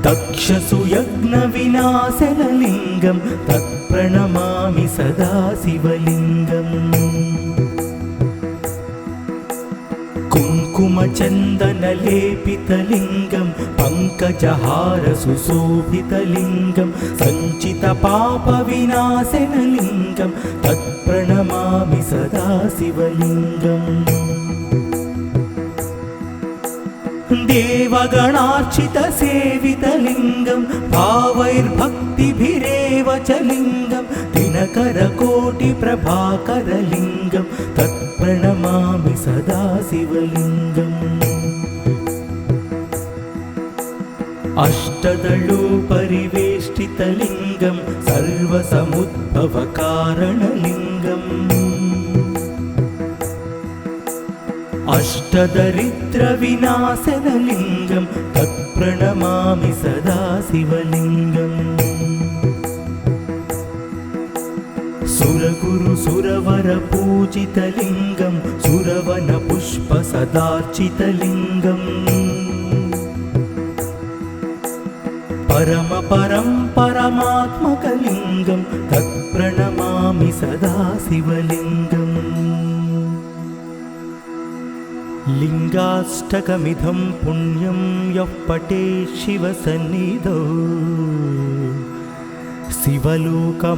दक्षसुयज्ञविनाशनलिङ्गं तत्प्रणमामि सदा शिवलिङ्गम् कुङ्कुमचन्दनलेपितलिङ्गं पङ्कजहारसुशोभितलिङ्गं सञ्चितपापविनाशनलिङ्गं तत्प्रणमामि सदा शिवलिङ्गम् देवगणार्चितसेवितलिङ्गं भावैर्भक्तिभिरेव च लिङ्गं दिनकरकोटिप्रभाकरलिङ्गं तत्प्रणमामि सदा शिवलिङ्गम् अष्टदलोपरिवेष्टितलिङ्गं सर्वसमुद्भवकारणलिङ्गम् अष्टदरिद्रविनाशनलिङ्गं तत्प्रणमामि सदा शिवलिङ्गम् सुरगुरुसुरवरपूजितलिङ्गं सुरवनपुष्पसदार्चितलिङ्गम् परमात्मकलिङ्गं तत्प्रणमामि सदा शिवलिङ्गम् लिङ्गाष्टकमिदं पुण्यं यः पठेत् शिवसन्निधौ शिवलोकमवाप्नोति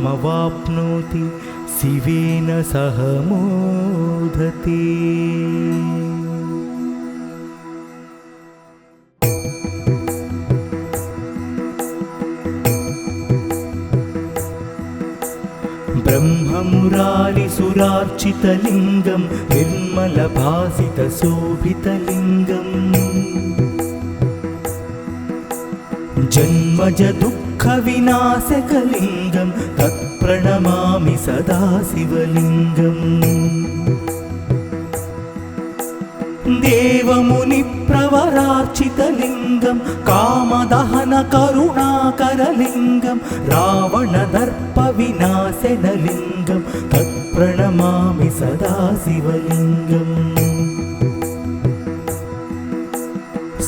शिवेन सह मोदते। ब्रह्ममुरारिसुरार्चितलिङ्गं निर्मलभासितशोभितलिङ्गम् जन्मजदुःखविनाशकलिङ्गं तत्प्रणमामि सदा शिवलिङ्गम् देवमुनिप्रवरार्चितलिङ्गं प्रवरार्चितलिङ्गं कामदहनकरुणाकरलिङ्गं रावणदर्पविनाशनलिङ्गं तत्प्रणमामि सदा शिवलिङ्गम्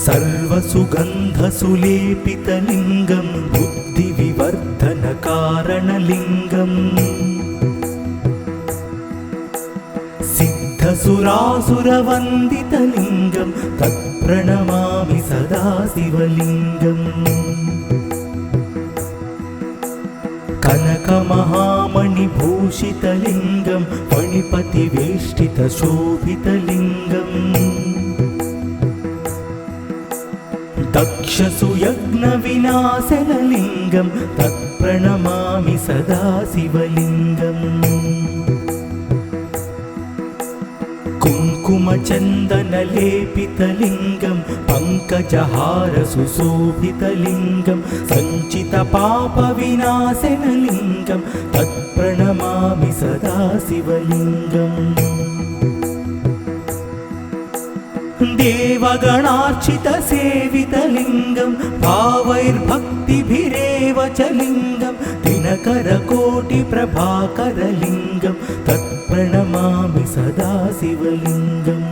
सर्वसुगन्धसुलेपितलिङ्गं बुद्धिविवर्धनकारणलिङ्गम् सिद्धसुरासुरवन्दितलिङ्गं तत्प्रणमामि सदा शिवलिङ्गम् कनकमहामणिभूषितलिङ्गं फणिपतिवेष्टितशोभितलिङ्गम् दक्षसुयज्ञविनाशनलिङ्गं तत्प्रणमामि सदा शिवलिङ्गम् कुङ्कुमचन्दनलेपितलिङ्गं पङ्कजहारसुशोभितलिङ्गं सञ्चितपापविनाशनलिङ्गं तत्प्रणमामि सदा शिवलिङ्गम् देवगणार्चितसेवितलिङ्गं भावैर्भक्तिभिरेव च लिङ्गं दिनकरकोटिप्रभाकरलिङ्गं तत्प्रणमामि सदा शिवलिङ्गम्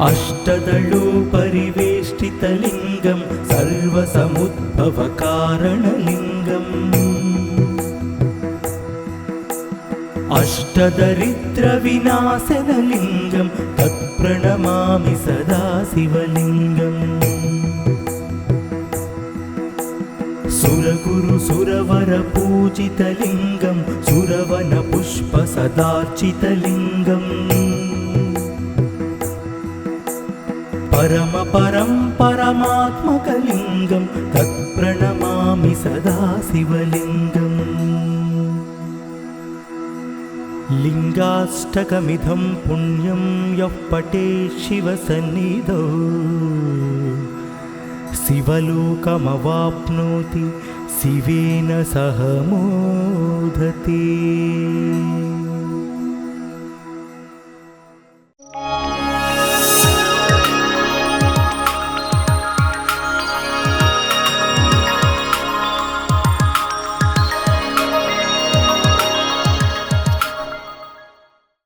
अष्टदलोपरिवेष्टितलिङ्गं सर्वसमुद्भवकारणलिङ्गम् अष्टदरिद्रविनाशनलिङ्गं तत्प्रणमामि सदा शिवलिङ्गम् सुरगुरुसुरवरपूजितलिङ्गं सुरवनपुष्पसदार्चितलिङ्गम् परमात्मकलिङ्गं तत्प्रणमामि सदा शिवलिङ्गम् लिङ्गाष्टकमिदं पुण्यं यः पठेत् शिवसन्निधौ शिवलोकमवाप्नोति शिवेन सह मोदते।